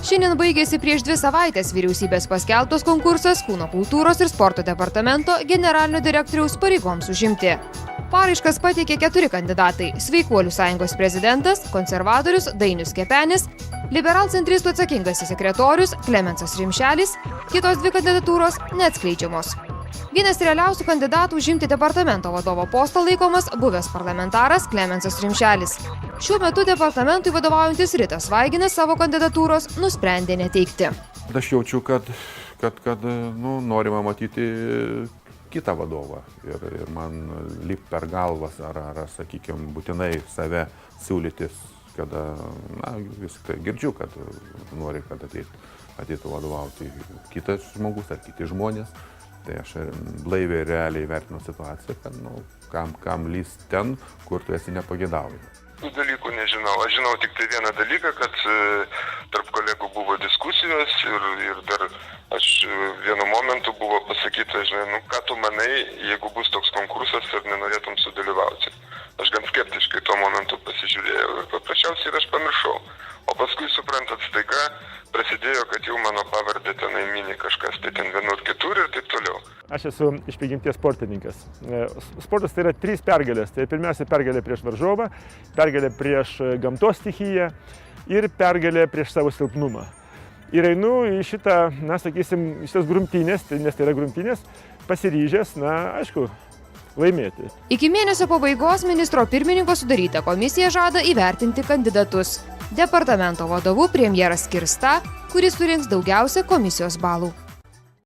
Šiandien baigėsi prieš 2 savaitės vyriausybės paskelbtas konkursas Kūno kultūros ir sporto departamento generalinio direktoriaus pareigoms užimti. Paraiškas pateikė 4 kandidatai – Sveikuolių sąjungos prezidentas, konservatorius Dainius Kepenis, liberalcentristų atsakingasis sekretorius Klemensas Rimšelis, kitos 2 kandidatūros neatskleidžiamos. Vienas realiausių kandidatų užimti departamento vadovo postą laikomas buvęs parlamentaras Klemensas Rimšelis. Šiuo metu departamentui vadovaujantis Ritas Vaiginas savo kandidatūros nusprendė neteikti. Aš jaučiu, kad norima matyti kitą vadovą ir man lip per galvas ar sakykime, būtinai save siūlytis, kada, viską girdžiu, kad nori, kad ateitų vadovauti kitas žmogus ar kiti žmonės. Tai aš blaiviai realiai vertinu situaciją, kad kam lyst ten, kur tu esi nepagėdaujamas. Tų dalykų nežinau. Aš žinau tik tai vieną dalyką, kad tarp kolegų buvo diskusijos ir dar vienu momentu buvo pasakyta, žinai, ką tu manai, jeigu bus toks konkursas ir nenorėtum sudalyvauti. Aš gan skeptiškai tuo momentu pasižiūrėjau ir paprasčiausiai ir aš pamiršau. O paskui, suprantat, staiga prasidėjo, kad jau mano pavardė tenai mini kažkas, tai ten vienur kitur ir taip toliau. Aš esu iš prigimties sportininkas. Sportas tai yra 3 pergalės. Tai pirmiausia pergalė prieš varžovą, pergalė prieš gamtos stichiją ir pergalė prieš savo silpnumą. Ir einu į šitą, šitas grumtynės, nes tai yra grumtynės, pasiryžęs, aišku, laimėti. Iki mėnesio pabaigos ministro pirmininko sudaryta komisija žada įvertinti kandidatus. Departamento vadovu premjeras skirs tą, kuris surinks daugiausia komisijos balų.